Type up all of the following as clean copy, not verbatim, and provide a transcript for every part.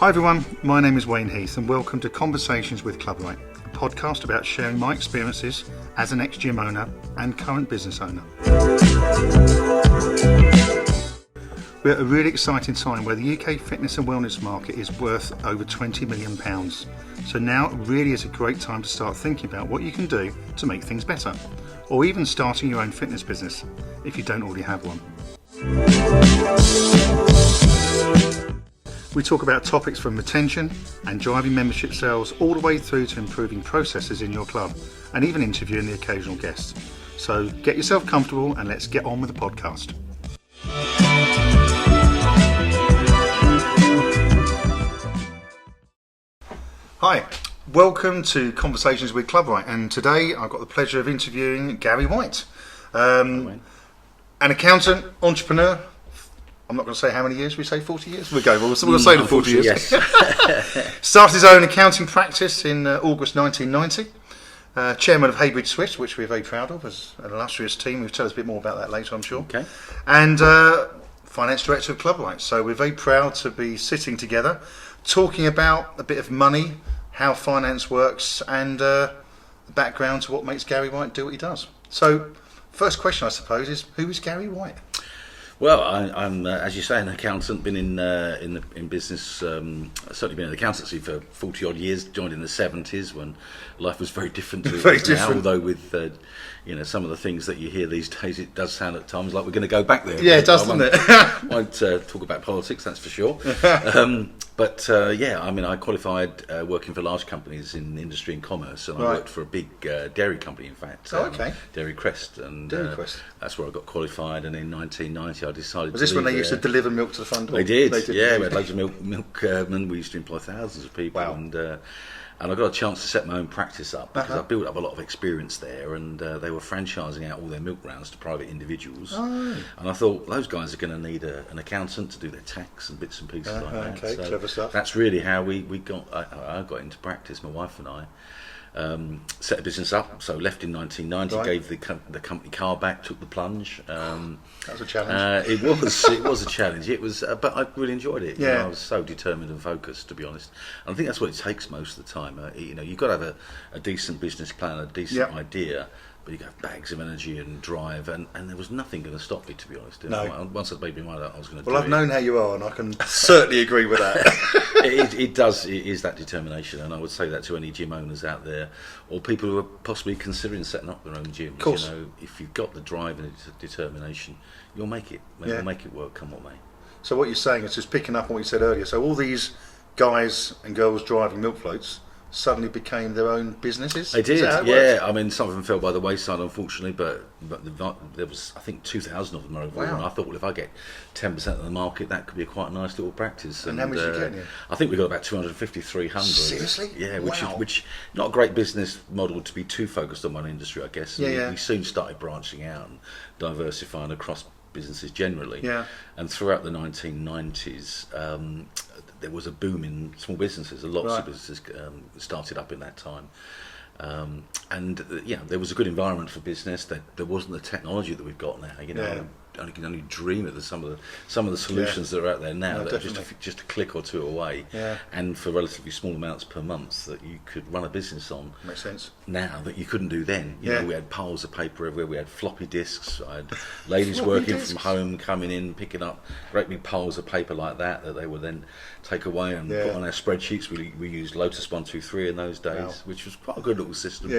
Hi everyone, my name is Wayne Heath and welcome to Conversations with ClubRight, a podcast about sharing my experiences as an ex-gym owner and current business owner. We're at a really exciting time where the UK fitness and wellness market is worth over £20 million. So now really is a great time to start thinking about what you can do to make things better, or even starting your own fitness business if you don't already have one. We talk about topics from retention and driving membership sales all the way through to improving processes in your club and even interviewing the occasional guest. So get yourself comfortable and let's get on with the podcast. Hi, welcome to Conversations with ClubRight, and today I've got the pleasure of interviewing Gary White, an accountant, entrepreneur. I'm not going to say how many years, we say 40 years? We'll say the 40 years. Yes. Started his own accounting practice in August 1990. Chairman of Heybridge Swifts, which we're very proud of as an illustrious team. We'll tell us a bit more about that later, I'm sure. Okay. And finance director of ClubRight. So we're very proud to be sitting together, talking about a bit of money, how finance works, and the background to what makes Gary White do what he does. So first question, I suppose, is who is Gary White? Well, I'm as you say, an accountant. Been in business. Certainly been in accountancy for 40 odd years. Joined in the 70s when life was very different to very it different. now. Although with some of the things that you hear these days, it does sound at times like we're going to go back there. Yeah, it does, doesn't it? Won't talk about politics, that's for sure. I qualified working for large companies in industry and commerce, and I worked for a big dairy company, in fact. Dairy Crest, and that's where I got qualified. And in 1990, I decided. Was this when they used to deliver milk to the front door? They did. Yeah, we had loads of milkmen. We used to employ thousands of people, and I got a chance to set my own practice up because I built up a lot of experience there, and they were franchising out all their milk rounds to private individuals. And I thought those guys are going to need an accountant to do their tax and bits and pieces like that. Okay, so clever stuff. That's really how we got. I got into practice. My wife and I. Set a business up, so left in 1990, gave the company car back, took the plunge. That was a challenge. It was a challenge. It was, but I really enjoyed it. Yeah. I was so determined and focused, to be honest. And I think that's what it takes most of the time. You've got to have a decent business plan, a decent idea. But you have bags of energy and drive, and there was nothing going to stop me, to be honest. No. Once I'd made my mind up, I was going to do it. Well, I've known how you are, and I can certainly agree with that. It does. It is that determination, and I would say that to any gym owners out there, or people who are possibly considering setting up their own gyms. Of course. If you've got the drive and determination, you'll make it. You'll make it work, come what may. So what you're saying is just picking up on what you said earlier. So all these guys and girls driving milk floats suddenly became their own businesses? They did, yeah. I mean, some of them fell by the wayside, unfortunately, but there was, I think, 2,000 of them overall. Wow. And I thought, well, if I get 10% of the market, that could be a quite nice little practice. And how much did you get in? I think we got about 250, 300. Seriously? Yeah, Wow. which not a great business model to be too focused on one industry, I guess. We soon started branching out and diversifying across businesses generally. Yeah. And throughout the 1990s, there was a boom in small businesses. Lots of businesses started up in that time. There was a good environment for business. There wasn't the technology that we've got now. I can only dream of some of the solutions that are out there now that are just a click or two away, and for relatively small amounts per month that you could run a business on. Makes sense. Now that you couldn't do then. We had piles of paper everywhere. We had floppy disks. I had ladies working from home, coming in, picking up great big piles of paper like that they would then take away and put on our spreadsheets. We used Lotus 123 in those days, which was quite a good little system.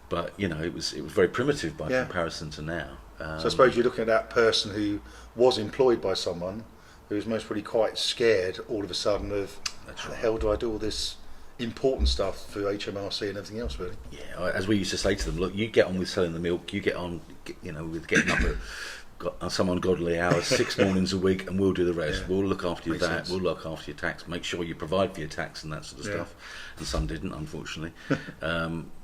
But it was very primitive by comparison to now. So I suppose you're looking at that person who was employed by someone who was most probably quite scared all of a sudden of how the hell do I do all this important stuff for HMRC and everything else, really? Yeah, as we used to say to them, look, you get on with selling the milk, you get on, with getting up some ungodly hours, 6 mornings a week, and we'll do the rest. We'll look after your VAT, we'll look after your tax, make sure you provide for your tax and that sort of stuff. And some didn't, unfortunately.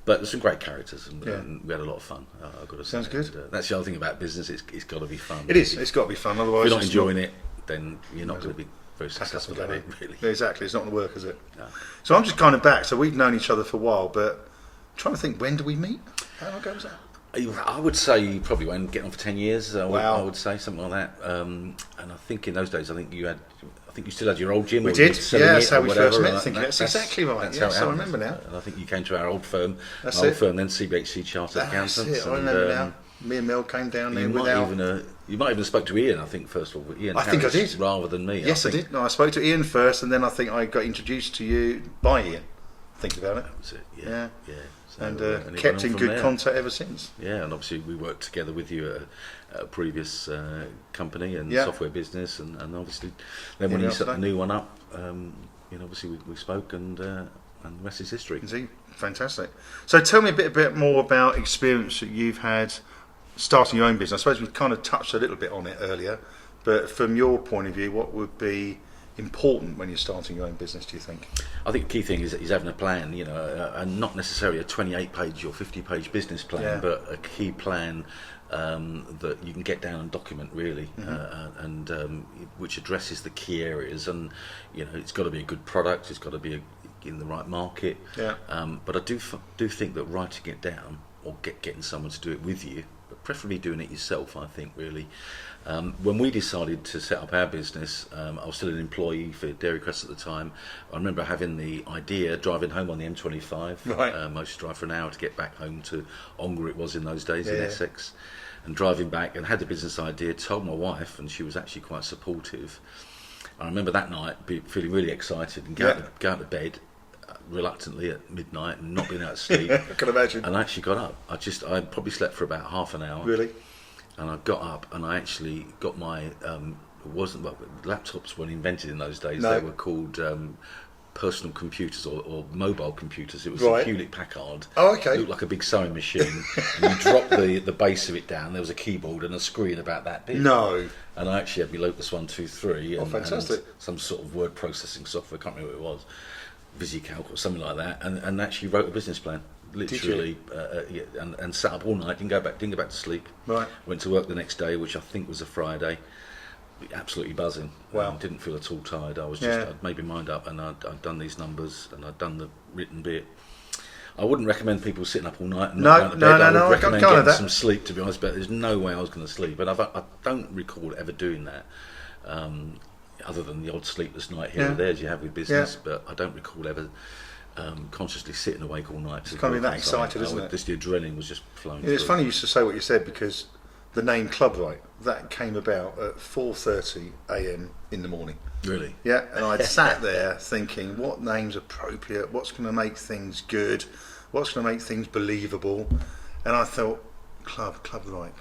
But there's some great characters, and we had a lot of fun. I've got to say. Sounds good. That's the other thing about business; it's got to be fun. It is. It's got to be fun. Otherwise, if you're not enjoying it, then you're not going to be very successful at it. Really. Yeah, exactly. It's not going to work, is it? No. So I'm just kind of back. So we've known each other for a while, but I'm trying to think, when do we meet? How long ago was that? I would say you probably won't get on for 10 years. Wow. I would say something like that. And I think in those days, I think you still had your old gym. We or did. you were selling Yeah, it that's how or we whatever, first met. and I think that's exactly right. That's Yes, how it I happened. remember now. And I think you came to our old firm. That's our it. old firm, then CBHC Chartered That's Accountants. it. I remember now. Me and Mel came down there without... You might even have spoke to Ian, I think, first of all. Ian I think I Harris, did. rather than me. Yes, I did. No, I spoke to Ian first, and then I think I got introduced to you by Ian. Think about it. That was it. Yeah. So, And it kept went in on from good there. contact ever since. Yeah, and obviously we worked together with you at a previous company and software business, and obviously then when you set the new one up, obviously we spoke, and the rest is history. Indeed. Fantastic. So tell me a bit more about experience that you've had starting your own business. I suppose we've kind of touched a little bit on it earlier, but from your point of view, what would be important when you're starting your own business, do you think? I think the key thing is having a plan, and not necessarily a 28-page or 50-page business plan, but a key plan that you can get down and document really, and which addresses the key areas. And it's got to be a good product, it's got to be in the right market. But I do think that writing it down or getting someone to do it with you, but preferably doing it yourself, I think really. When we decided to set up our business, I was still an employee for Dairy Crest at the time. I remember having the idea, driving home on the M25. Right. I used to drive for an hour to get back home to Ongar, it was in those days, in Essex. And driving back, and had the business idea, told my wife, and she was actually quite supportive. I remember that night feeling really excited and go out to bed reluctantly at midnight and not being able to sleep. I can imagine. And I actually got up. I probably slept for about half an hour. Really? And I got up and I actually got my laptops weren't invented in those days. No. They were called personal computers or mobile computers. It was Right. a Hewlett Packard. Oh, okay. It looked like a big sewing machine. And you dropped the base of it down. There was a keyboard and a screen about that big. No. And I actually had my Lotus 123 and, fantastic. and some sort of word processing software. I can't remember what it was. VisiCalc or something like that, and actually wrote a business plan, literally, and sat up all night. Didn't go back to sleep. Right. Went to work the next day, which I think was a Friday. Absolutely buzzing. Wow. Didn't feel at all tired. I was just I'd made my mind up, and I'd done these numbers, and I'd done the written bit. I wouldn't recommend people sitting up all night and not going to bed. I would recommend getting some sleep, to be honest. But there's no way I was going to sleep, and I don't recall ever doing that. Other than the odd sleepless night here or there as you have with business, but I don't recall ever consciously sitting awake all night. It's kind of that excited, isn't it? Just the adrenaline was just flowing. It's funny you used to say what you said, because the name ClubRight, that came about at 4:30 a.m. in the morning. Really? Yeah, and I'd sat there thinking, what name's appropriate, what's going to make things good, what's going to make things believable, and I thought, ClubRight.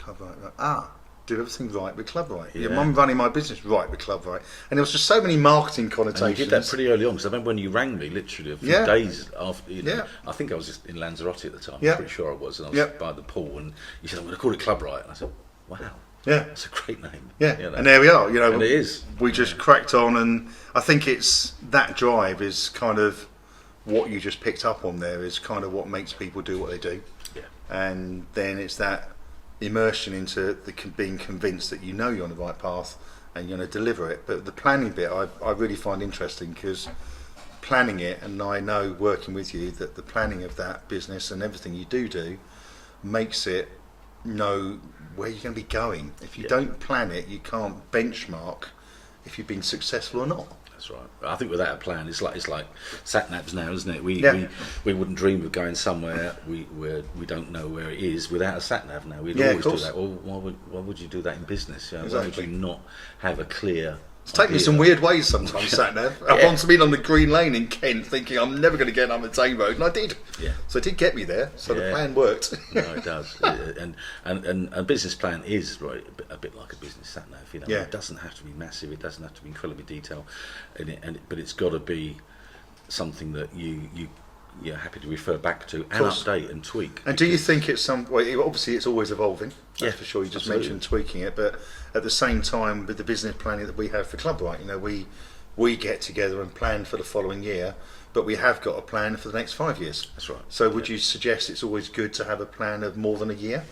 Do everything right with ClubRight. Yeah. I'm running my business right with ClubRight. And there was just so many marketing connotations. And you did that pretty early on, because I remember when you rang me, literally a few days after, I think I was just in Lanzarote at the time, I'm pretty sure I was, and I was by the pool, and you said, I'm going to call it ClubRight. And I said, wow, that's a great name. Yeah, and there we are. And it is. We just cracked on, and I think it's that drive is kind of what you just picked up on there, is kind of what makes people do what they do. Yeah. And then it's that immersion into being convinced that you're on the right path and you're going to deliver it. But the planning bit I really find interesting, because planning it, and I know working with you that the planning of that business and everything you do makes it know where you're going to be going. If you don't plan it, you can't benchmark if you've been successful or not. That's right. I think without a plan, it's like sat navs now, isn't it? We wouldn't dream of going somewhere we don't know where it is without a sat nav now. We'd always do that. Well, why would you do that in business? Why would you not have a clear? It's taken me some weird ways sometimes, sat nav. I've once been on the Green Lane in Kent thinking I'm never going to get on the Tame Road, and I did. Yeah. So it did get me there, so the plan worked. No, it does. And a business plan is a bit like a business sat nav. It doesn't have to be massive, it doesn't have to be incredibly detailed, but it's got to be something that you're happy to refer back to and update and tweak. And do you think it's obviously it's always evolving, that's for sure. You just absolutely. mentioned tweaking it, but at the same time with the business planning that we have for ClubRight, we get together and plan for the following year, but we have got a plan for the next 5 years. That's right. So would you suggest it's always good to have a plan of more than a year?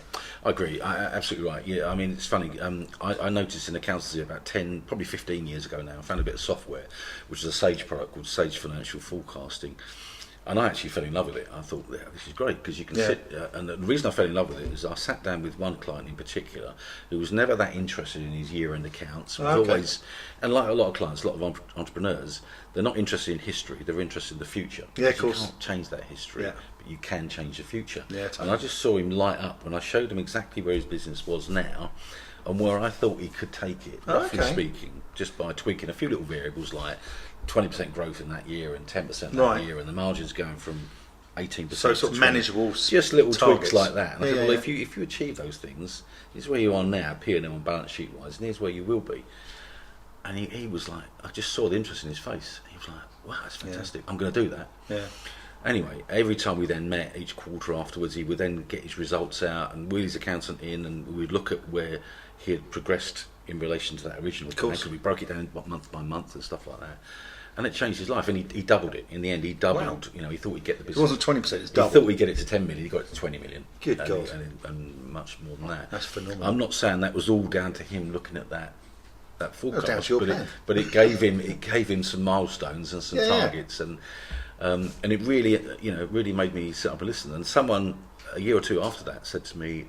I agree. Absolutely right. Yeah, I mean, it's funny. I noticed in accountancy about 10, probably 15 years ago now, I found a bit of software, which is a Sage product called Sage Financial Forecasting. And I actually fell in love with it. I thought, yeah, this is great because you can sit. And the reason I fell in love with it is I sat down with one client in particular who was never that interested in his year-end accounts. Was always, and like a lot of clients, a lot of entrepreneurs, they're not interested in history. They're interested in the future. Yeah, of course. You can't change that history, but you can change the future. Yeah, totally. And I just saw him light up when I showed him exactly where his business was now and where I thought he could take it, roughly speaking, just by tweaking a few little variables like 20% growth in that year and 10% that year, and the margins going from 18%. So sort of manageable, just little targets. tweaks like that. And I said, well, if you achieve those things, here's where you are now, P&L and balance sheet wise, and here's where you will be. And he was like, I just saw the interest in his face. He was like, wow, that's fantastic. I'm going to do that. Yeah. Anyway, every time we then met each quarter afterwards, he would then get his results out and wheel his accountant in, and we'd look at where he had progressed in relation to that original plan, because we broke it down month by month and stuff like that. And it changed his life, and he doubled it. In the end, he doubled. Wow. You know, he thought he'd get the business. It wasn't 20%; it's double. He thought we'd get it to 10 million. He got it to 20 million. Good God! And much more than that. That's phenomenal. I'm not saying that was all down to him looking at that forecast, down to your plan. But it gave him some milestones and some targets, and it really made me sit up and listen. And someone a year or two after that said to me,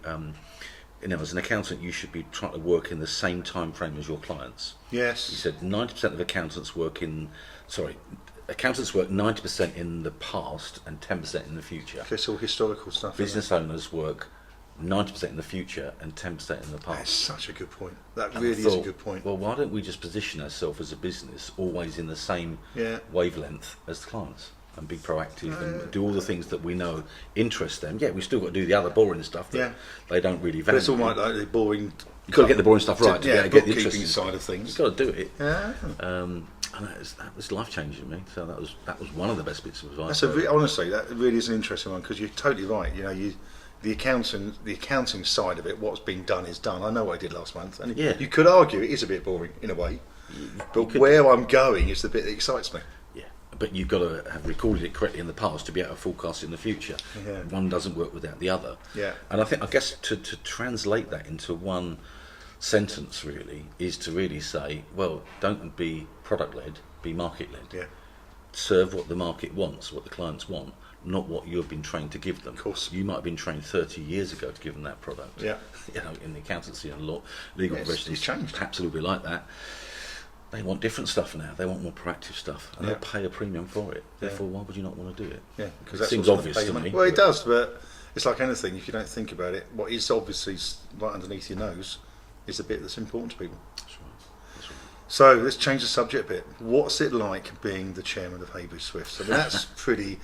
as an accountant, you should be trying to work in the same time frame as your clients. Yes. He said 90% of accountants work 90% in the past and 10% in the future. Okay, it's all historical stuff. Business owners work 90% in the future and 10% in the past. That's such a good point. That really is a good point. Well, why don't we just position ourselves as a business always in the same wavelength as the clients? And be proactive and do all the things that we know interest them. Yeah, we still got to do the other boring stuff that they don't really value. But it's all right, like the boring. You've got to get the boring stuff right to get the interesting side of things. You've got to do it. Yeah. And that was life changing to me. So that was one of the best bits of advice. Honestly, that really is an interesting one, because you're totally right. You know, the accounting side of it, what's been done is done. I know what I did last month, and you could argue it is a bit boring in a way. But where I'm going is the bit that excites me. But you've got to have recorded it correctly in the past to be able to forecast in the future. Yeah. One doesn't work without the other. Yeah. And I guess to translate that into one sentence really is to really say, well, don't be product led, be market led. Yeah. Serve what the market wants, what the clients want, not what you've been trained to give them. Of course. You might have been trained 30 years ago to give them that product. Yeah. In the accountancy and law, legal professions, it's changed. Absolutely like that. They want different stuff now. They want more proactive stuff, and they'll pay a premium for it. Therefore, why would you not want to do it? Yeah, because it seems obvious to me. Well, it does, but it's like anything. If you don't think about it, what is obviously right underneath your nose is the bit that's important to people. That's right. So let's change the subject a bit. What's it like being the chairman of Heybridge Swifts? I mean, that's pretty.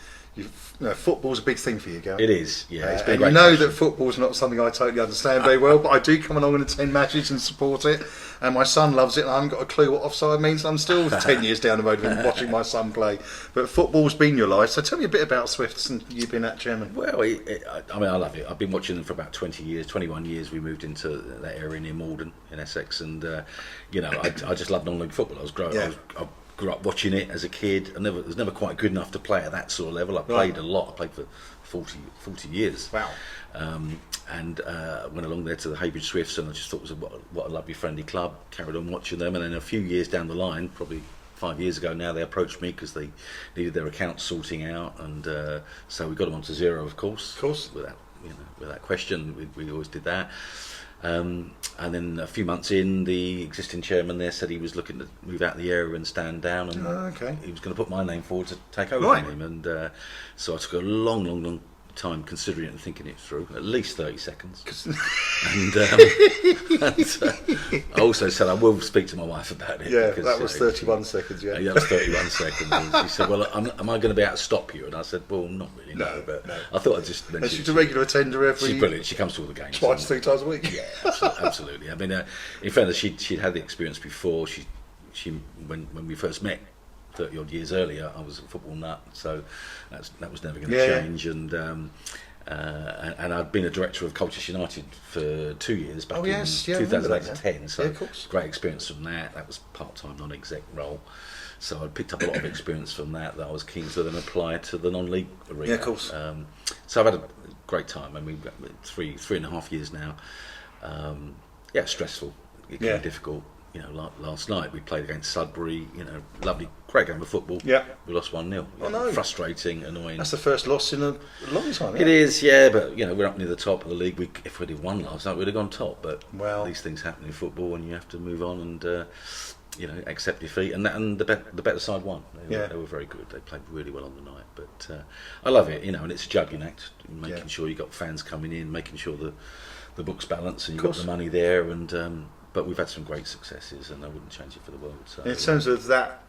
Football's a big thing for you, Gary. It is, yeah. It's been and you know that football's not something I totally understand very well, but I do come along and attend matches and support it. And my son loves it, and I haven't got a clue what offside means. I'm still 10 years down the road of him watching my son play. But football's been your life. So tell me a bit about Swifts and you being that chairman. Well, I love it. I've been watching them for about 20 years, 21 years. We moved into that area near Malden in Essex, and I just love non-league football. I grew up watching it as a kid. I was never quite good enough to play at that sort of level. I played a lot. I played for 40 years. Wow. And went along there to the Heybridge Swifts, and I just thought it was what a lovely friendly club. Carried on watching them, and then a few years down the line, probably 5 years ago now, they approached me because they needed their accounts sorting out, and so we got them onto zero, of course. Without question, we always did that. And then a few months in, the existing chairman there said he was looking to move out the area and stand down, and he was going to put my name forward to take over from him. And so I took a long time considering it and thinking it through, at least 30 seconds. And I also said I will speak to my wife about it. Yeah, because, that was 31 seconds. Yeah, that was 31 seconds. And she said, "Well, am I going to be able to stop you?" And I said, "Well, not really, no." But I thought I'd just mention. She's a regular attender every. She's brilliant. She comes to all the games. Twice, 3 times a week. Yeah, absolutely. I mean, in fairness, she'd had the experience before. She when we first met 30 odd years earlier, I was a football nut, so that was never going to change. And I'd been a director of Colchester United for 2 years back in 2008 to 10. So great experience from that. That was part-time non-exec role. So I'd picked up a lot of experience from that I was keen to then apply to the non-league arena. Yeah, of course. So I've had a great time. I mean, 3.5 years now. Stressful. It can be difficult. last night we played against Sudbury. Lovely, great game of football. Yeah. We lost 1-0. Oh, no. Frustrating, annoying. That's the first loss in a long time. It is, yeah, but we're up near the top of the league. If we'd have won last night, we'd have gone top. But these things happen in football, and you have to move on and accept defeat. And the better side won. They were very good. They played really well on the night. But I love it, and it's a juggling act, making sure you got fans coming in, making sure the books balance, and you've got the money there. And but we've had some great successes, and I wouldn't change it for the world. So, in terms of that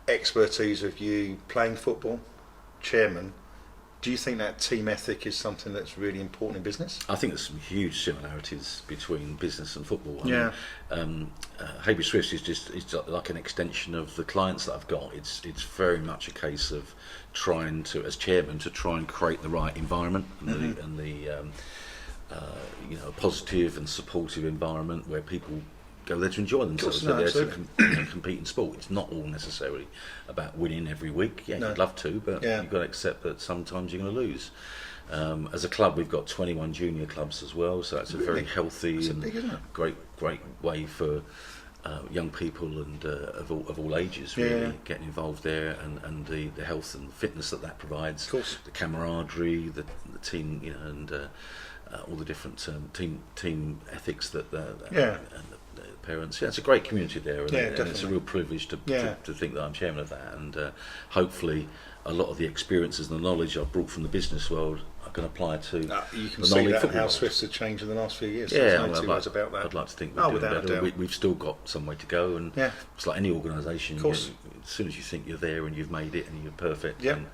expertise of you playing football, chairman, do you think that team ethic is something that's really important in business? I think there's some huge similarities between business and football. Heybridge Swifts is like an extension of the clients that I've got. It's very much a case of trying to, as chairman, to try and create the right environment and a positive and supportive environment where people go there to enjoy themselves. They're there to compete in sport. It's not all necessarily about winning every week. You'd love to, but you've got to accept that sometimes you're going to lose. As a club, we've got 21 junior clubs as well, so it's a very healthy and great way for young people and of all ages really getting involved there, and the health and fitness that provides. Of course. The camaraderie, the team, and all the different team ethics and the parents. It's a great community there, and it's a real privilege to think that I'm chairman of that, and hopefully a lot of the experiences and the knowledge I've brought from the business world I can apply to you can the see that football how world. Swifts have changed in the last few years. About that. I'd I'd like to think we're doing better. We've still got some way to go, and it's like any organisation. As soon as you think you're there and you've made it and you're perfect, then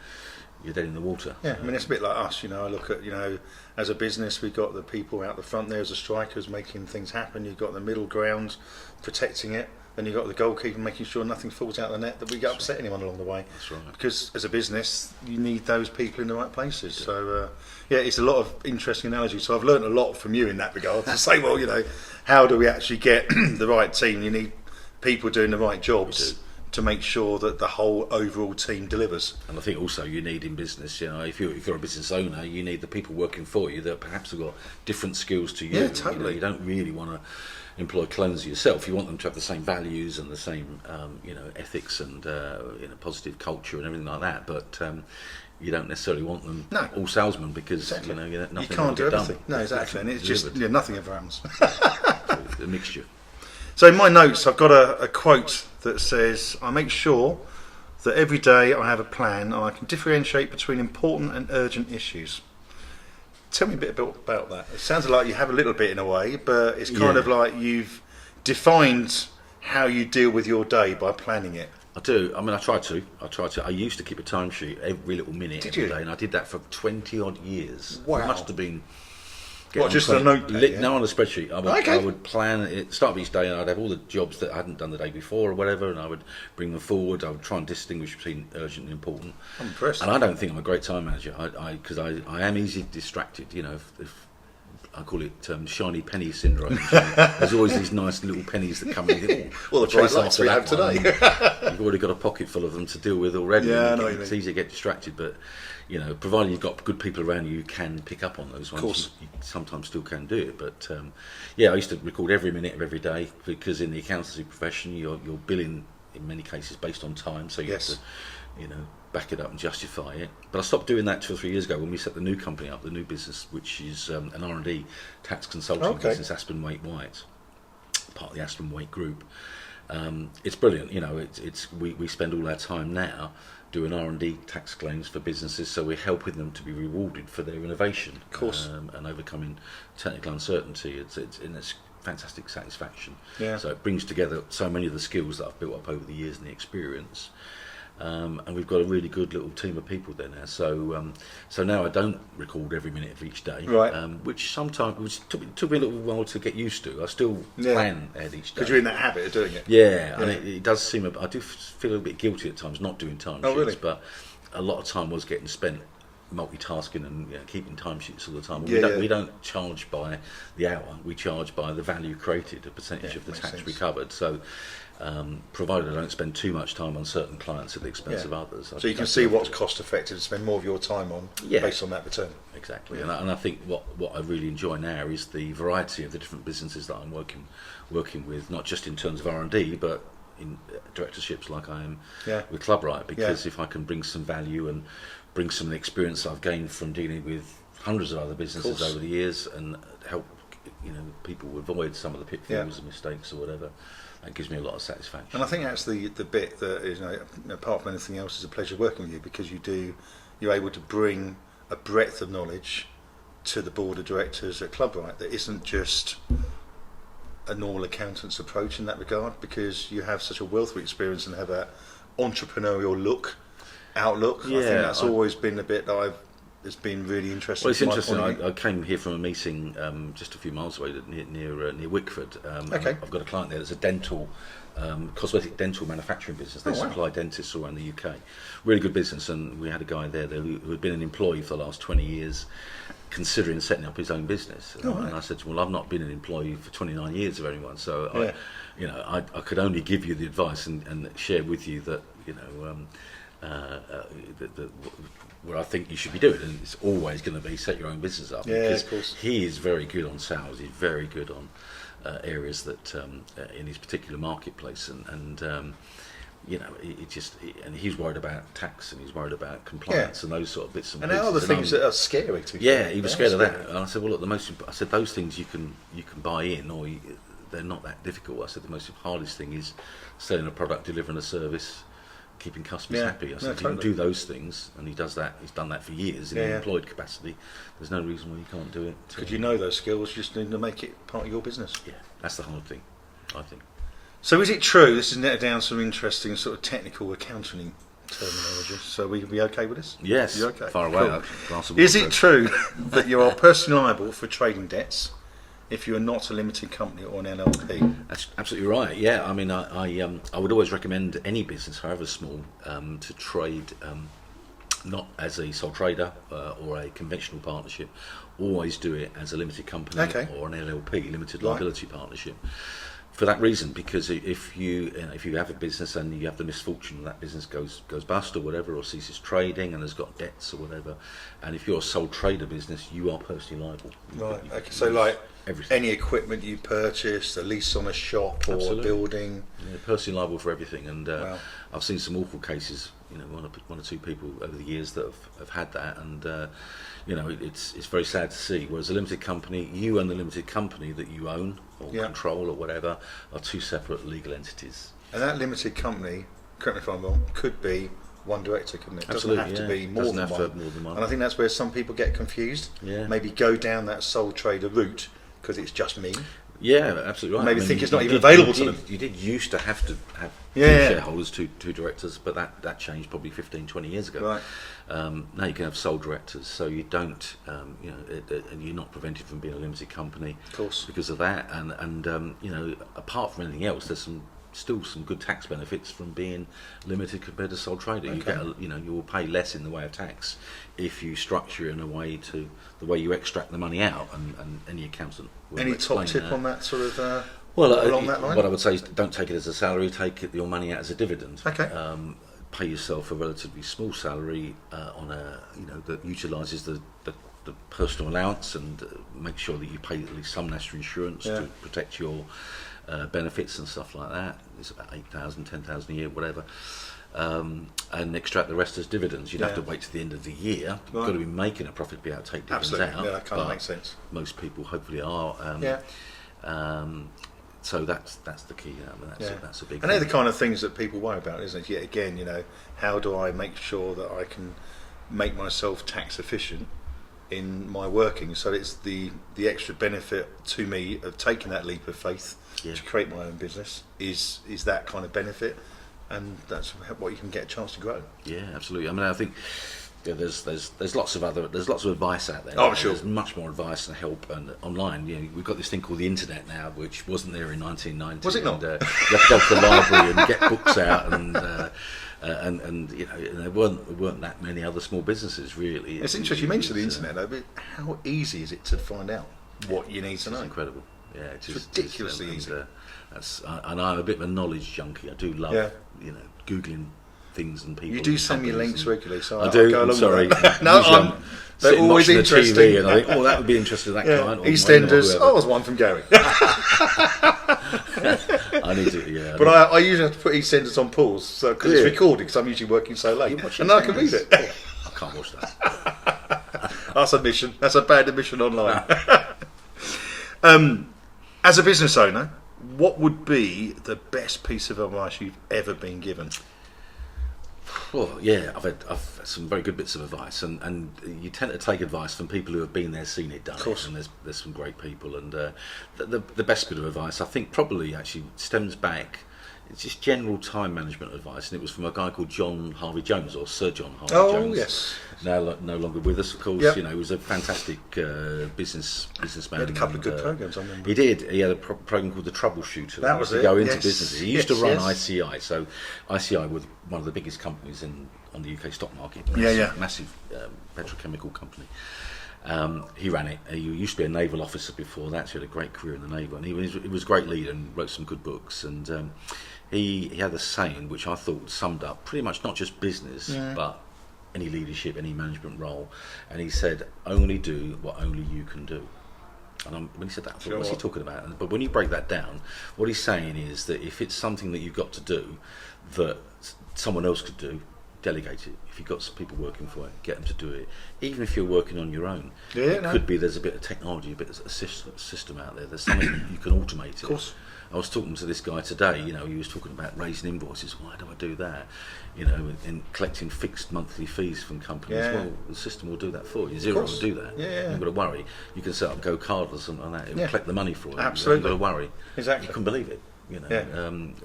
you're dead in the water. Yeah, I mean, it's a bit like us, I look at, as a business, we've got the people out the front there as the strikers making things happen. You've got the middle ground protecting it. Then you've got the goalkeeper making sure nothing falls out of the net that we get upset anyone along the way. That's right. Because as a business, you need those people in the right places. So, it's a lot of interesting analogies. So I've learned a lot from you in that regard to say, how do we actually get the right team? You need people doing the right jobs to make sure that the whole overall team delivers. And I think also you need in business, if you're a business owner, you need the people working for you that perhaps have got different skills to you. Yeah, totally. You don't really want to employ clones of yourself. You want them to have the same values and the same ethics and positive culture and everything like that, but you don't necessarily want them all salesmen, because nothing you can't do everything. Done. No, exactly, and it's just nothing ever happens. A mixture. So in my notes, I've got a quote that says, "I make sure that every day I have a plan and I can differentiate between important and urgent issues." Tell me a bit about that. It sounds like you have a little bit in a way, but it's kind of like you've defined how you deal with your day by planning it. I do. I mean, I try to. I used to keep a timesheet every little minute every day, and I did that for 20 odd years. Wow. It must have been. Just a notepad? No, on a spreadsheet. I would plan it, start of each day, and I'd have all the jobs that I hadn't done the day before or whatever, and I would bring them forward. I would try and distinguish between urgent and important. I'm impressed. And I don't think I'm a great time manager, because I am easily distracted. If I call it shiny penny syndrome. There's always these nice little pennies that come in. Well, the bright lights we have today. You've already got a pocket full of them to deal with already. Yeah, it's easy to get distracted, but provided you've got good people around you can pick up on those ones. Of course. You sometimes still can do it, but I used to record every minute of every day, because in the accountancy profession you're billing in many cases based on time, so you have to back it up and justify it. But I stopped doing that 2 or 3 years ago when we set the new company up, the new business, which is an R&D tax consulting business, Aspen-Waite, part of the Aspen-Waite group. It's brilliant. We spend all our time now doing R&D tax claims for businesses, so we're helping them to be rewarded for their innovation, of course, and overcoming technical uncertainty. It's fantastic satisfaction. Yeah. So it brings together so many of the skills that I've built up over the years and the experience. And we've got a really good little team of people there now. So now I don't record every minute of each day, right? Which took me a little while to get used to. I still plan ahead each day, because you're in that habit of doing it. Yeah. And it does seem. I do feel a bit guilty at times not doing timesheets. Oh, really? But a lot of time was getting spent multitasking and keeping timesheets all the time. We don't charge by the hour. We charge by the value created, a percentage of the tax recovered. So provided I don't spend too much time on certain clients at the expense of others. So you can see what's cost effective to spend more of your time on based on that return. Exactly, and I think what I really enjoy now is the variety of the different businesses that I'm working with, not just in terms of R&D, but in directorships like I am with ClubRight, because if I can bring some value and bring some of the experience I've gained from dealing with hundreds of other businesses over the years and help people avoid some of the pitfalls and mistakes or whatever, that gives me a lot of satisfaction. And I think that's the bit that is, apart from anything else, is a pleasure working with you, because you're able to bring a breadth of knowledge to the board of directors at ClubRight that isn't just a normal accountant's approach in that regard, because you have such a wealth of experience and have that entrepreneurial outlook. I think that's always been a bit that it's been really interesting. Well, it's interesting. I came here from a meeting just a few miles away near Wickford. I've got a client there that's a dental, cosmetic dental manufacturing business. They supply dentists all around the UK. Really good business, and we had a guy there who had been an employee for the last 20 years, considering setting up his own business. And I said to him, well, I've not been an employee for 29 years of anyone, so I could only give you the advice and share with you that what I think you should be doing, and it's always going to be set your own business up. Because of course. He is very good on sales. He's very good on areas that in his particular marketplace, and and he's worried about tax, and he's worried about compliance and those sort of bits and pieces. And other things that are scary to you. He was scared of that. And I said, well, look, I said those things you can buy in, or they're not that difficult. I said the most hardest thing is selling a product, delivering a service, keeping customers happy. I said, you can do those things, and he does that. He's done that for years in an employed capacity. There's no reason why you can't do it. Because you know those skills, you just need to make it part of your business. Yeah, that's the hard thing, I think. So is it true, this is netted down some interesting sort of technical accounting terminology, so we can be okay with this? Yes, you okay? Far away. Cool. Is it true that you are personally liable for trading debts if you are not a limited company or an LLP? That's absolutely right. Yeah, I mean, I would always recommend any business, however small, to trade not as a sole trader or a conventional partnership. Always do it as a limited company or an LLP, limited liability partnership. For that reason, because if you have a business and you have the misfortune that business goes bust or whatever, or ceases trading and has got debts or whatever, and if you're a sole trader business, you are personally liable. Right. Okay. So like everything. Any equipment you purchase, a lease on a shop or a building. Yeah, personally liable for everything. And I've seen some awful cases. One or two people over the years that have had that, and it's very sad to see. Whereas a limited company, you and the limited company that you own or control or whatever are two separate legal entities. And that limited company, correct me if I'm wrong, could be one director, couldn't it? Absolutely, doesn't have to be more than one. And I think that's where some people get confused. Yeah. Shareholders go down that sole trader route because it's just me. Yeah, absolutely right. Maybe think it's not even available to them. You did used to have to have two shareholders, two directors, but that changed probably 15, 20 years ago. Right. Now you can have sole directors, so you don't, and you're not prevented from being a limited company, of course, because of that. And apart from anything else, there's still some good tax benefits from being limited compared to sole trader. You get, you will pay less in the way of tax if you structure it in a way to the way you extract the money out, and any accountant will Any explain top tip that. on that sort of along that line? What I would say is don't take it as a salary, take your money out as a dividend. Okay. Pay yourself a relatively small salary on that utilises the personal allowance, and make sure that you pay at least some national insurance to protect your benefits and stuff like that. It's about 8,000, 10,000 a year, whatever. And extract the rest as dividends. You'd have to wait to the end of the year. You've got to be making a profit to be able to take dividends out. Yeah, that kind of makes sense. Most people hopefully are. So that's the key. That's a big. And they're the kind of things that people worry about, isn't it? Yet again, how do I make sure that I can make myself tax efficient in my working? So it's the extra benefit to me of taking that leap of faith to create my own business is that kind of benefit, and that's what you can get a chance to grow. Yeah, absolutely. I mean, I think there's lots of advice out there. Oh, I'm sure. There's much more advice and help and online. We've got this thing called the internet now, which wasn't there in 1990. Was it not? And, you have to go to the library and get books out, and there weren't that many other small businesses really. It's interesting you mentioned the internet though, but how easy is it to find out what you need to know? It's incredible. Yeah, it's ridiculously easy. And I'm a bit of a knowledge junkie. I do love, googling things and people. You do send me links regularly, so I do. I'll go along I'm sorry. with that. No, they're always interesting. The TV and I think, that would be interesting to that client. EastEnders. Oh, there's one from Gary. I need to, yeah. But I usually have to put EastEnders on pause because it's recorded, because I'm usually working so late, and I can read it. I can't watch that. That's a mission. That's a bad admission online. As a business owner, what would be the best piece of advice you've ever been given? Well, yeah, I've had some very good bits of advice, and you tend to take advice from people who have been there, seen it, done it, and there's some great people. And the best bit of advice, I think, probably actually stems back. It's just general time management advice, and it was from a guy called John Harvey Jones, or Sir John Harvey Jones. Oh, yes. Now no longer with us, of course. Yep. He was a fantastic businessman. He had a couple of good programs, I remember. He did. He had a program called the Troubleshooter. That was it. To go into Yes. business. He used to run Yes. ICI. So ICI was one of the biggest companies on the UK stock market. Massive petrochemical company. He ran it. He used to be a naval officer before that. So he had a great career in the naval, and he was a great leader and wrote some good books. And he had a saying which I thought summed up pretty much not just business, but any leadership, any management role. And he said, "Only do what only you can do." And when he said that, I thought, what's he talking about? But when you break that down, what he's saying is that if it's something that you've got to do that someone else could do, delegate it. If you've got some people working for it, get them to do it. Even if you're working on your own, could be there's a bit of technology, a bit of a system out there. There's something you can automate it. Of course. I was talking to this guy today. He was talking about raising invoices. Why do I do that? And collecting fixed monthly fees from companies. Yeah. Well, the system will do that for you. Xero will do that. Yeah. You've got to worry. You can set up Go Card or something like that. It will collect the money for you. Absolutely. You've got to worry. Exactly. You can believe it.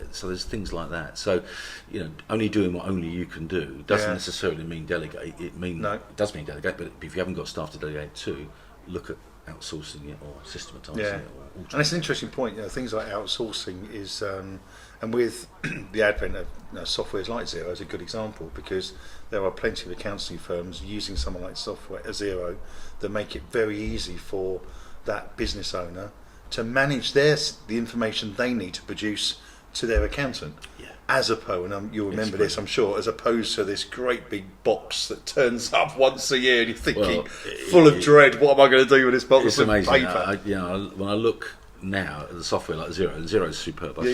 So there's things like that. So, only doing what only you can do doesn't necessarily mean delegate. It does mean delegate, but if you haven't got staff to delegate to, look at outsourcing it or systematising it. And it's an interesting point. Things like outsourcing is, and with the advent of softwares like Xero is a good example, because there are plenty of accounting firms using someone like Xero that make it very easy for that business owner to manage the information they need to produce to their accountant. Yeah. As opposed, and you'll remember this, I'm sure, as opposed to this great big box that turns up once a year, and you're thinking, full of dread, what am I going to do with this box of amazing. paper? When I look now at the software like Xero, and Xero is superb. I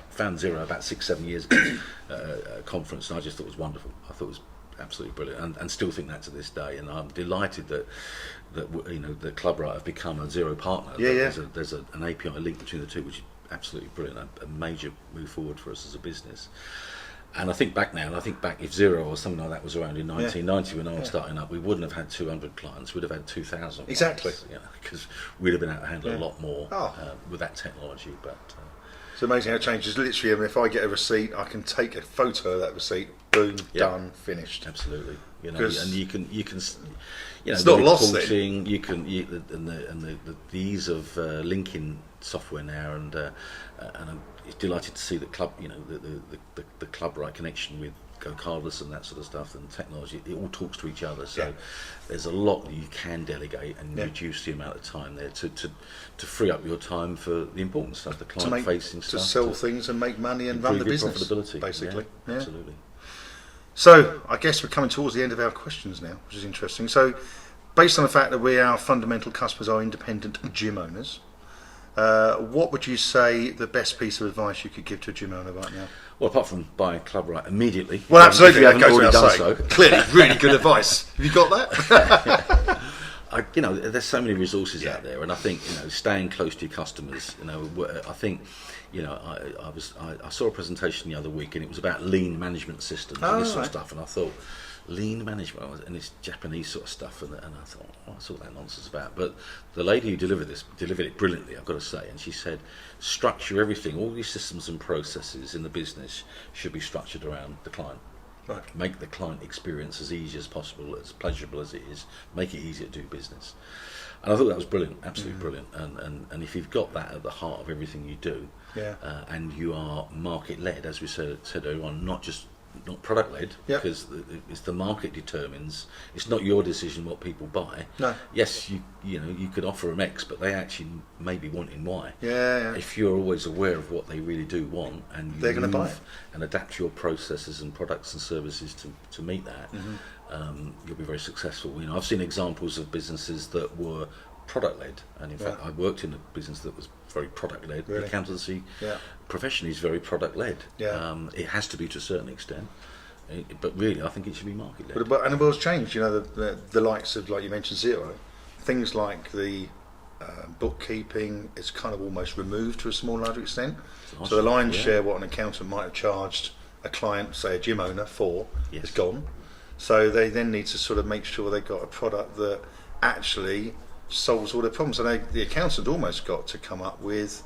found Xero about 6-7 years ago at a conference, and I just thought it was wonderful. I thought it was absolutely brilliant, and still think that to this day. And I'm delighted that ClubRight have become a Xero partner. There's an API link between the two, which is absolutely brilliant, a major move forward for us as a business. And I think back now, if Xero or something like that was around in 1990 when I was starting up, we wouldn't have had 200 clients, we'd have had 2,000 Exactly. clients, because we'd have been able to handle a lot more with that technology. But it's amazing how it changes. Literally, if I get a receipt, I can take a photo of that receipt, boom, done, finished. Absolutely. And you can it's not lost then. You can the ease of linking software now, and I'm delighted to see that the ClubRight connection with Go Cardless and that sort of stuff, and technology, it all talks to each other. So there's a lot that you can delegate and reduce the amount of time there to free up your time for the important stuff, the client-facing stuff, to sell things and make money and run the business. Profitability, basically. Absolutely. So I guess we're coming towards the end of our questions now, which is interesting. So, based on the fact that our fundamental customers are independent gym owners, what would you say the best piece of advice you could give to a gym owner right now? Well, apart from buying ClubRight immediately. Well, absolutely. If you haven't already done so. Clearly, really good advice. Have you got that? There's so many resources out there, and I think staying close to your customers. I think I saw a presentation the other week, and it was about lean management systems and this sort of stuff, and I thought, lean management, and it's Japanese sort of stuff, and I thought, what's all that nonsense about? But the lady who delivered it brilliantly, I've got to say, and she said, structure everything, all these systems and processes in the business should be structured around the client. Right. Make the client experience as easy as possible, as pleasurable as it is, make it easier to do business. And I thought that was brilliant, absolutely brilliant. And if you've got that at the heart of everything you do, and you are market led, as we said earlier on, not just not product led, Yep. because it's the market determines. It's not your decision what people buy. No. Yes, you could offer them X, but they actually may be wanting Y. Yeah. If you're always aware of what they really do want, and They're gonna buy it. and adapt your processes and products and services to meet that, you'll be very successful. I've seen examples of businesses that were product led, and in fact I worked in a business that was very product led. Really? The accountancy Yeah. profession is very product led. Yeah. It has to be to a certain extent, but really I think it should be market led. But and the world's changed. The likes of, like you mentioned, Zero. Things like the bookkeeping is kind of almost removed to a larger extent. So the lion's share what an accountant might have charged a client, say a gym owner, for is gone. So they then need to sort of make sure they've got a product that actually solves all their problems. And the accountant almost got to come up with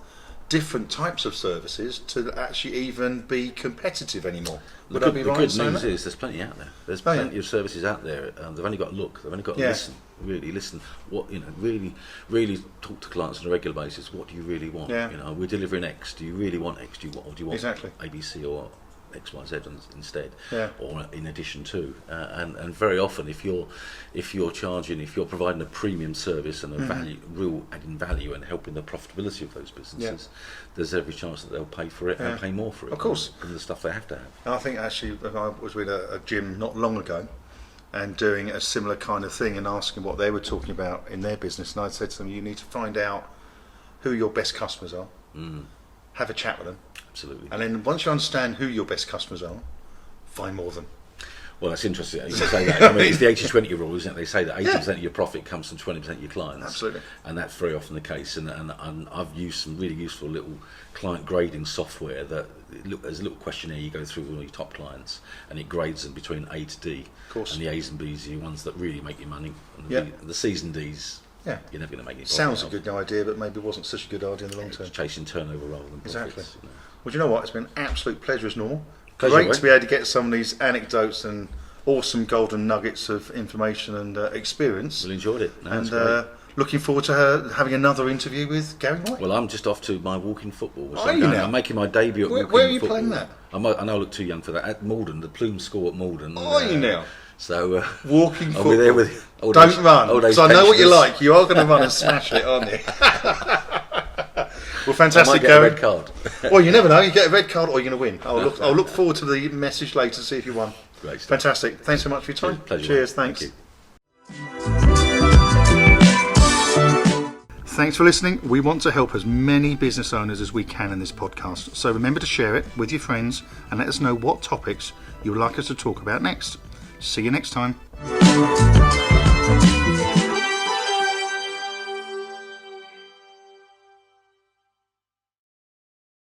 different types of services to actually even be competitive anymore. Would I be right in saying that? The good news is there's plenty out there. There's plenty of services out there. They've only got to look. They've only got to listen. Really listen. Really talk to clients on a regular basis. What do you really want? Yeah. We're delivering X. Do you really want X? Do you want Exactly. ABC or X, Y, Z instead, Yeah. or in addition to, and very often if you're providing a premium service and a real adding value and helping the profitability of those businesses, there's every chance that they'll pay for it and pay more for it. Of course, from the stuff they have to have. And I think actually I was with a gym not long ago and doing a similar kind of thing and asking what they were talking about in their business, and I said to them, you need to find out who your best customers are, have a chat with them. Absolutely. And then once you understand who your best customers are, find more of them. Well, that's interesting. You say that. I mean, it's the 80-20 rule, isn't it? They say that 80% of your profit comes from 20% of your clients. Absolutely. And that's very often the case. And I've used some really useful little client grading software that there's a little questionnaire you go through with all your top clients, and it grades them between A to D. Of course. And the A's and B's are the ones that really make you money. And the C's and D's, you're never going to make it. Sounds a good idea, but maybe wasn't such a good idea in the long term. It's chasing turnover rather than profits. Exactly. Well, do you know what? It's been an absolute pleasure as normal. Pleasure, Great to be able to get some of these anecdotes and awesome golden nuggets of information and experience. Really enjoyed it. No, and looking forward to having another interview with Gary White. Well, I'm just off to my walking football. Are you now? I'm making my debut at walking football. Where are you playing that? I know I look too young for that. At Malden, the Plume School at Malden. Are you now? So walking I'll football. be there with Don't run, because I know what you're like. You are going to run and smash it, aren't you? Well, fantastic, I might get Gary. a red card. Well, you never know. You get a red card or you're going to win. I'll look forward to the message later to see if you won. Great stuff. Fantastic. Thanks so much for your time. Pleasure. Cheers. Thanks. Thank Thanks for listening. We want to help as many business owners as we can in this podcast. So remember to share it with your friends and let us know what topics you would like us to talk about next. See you next time.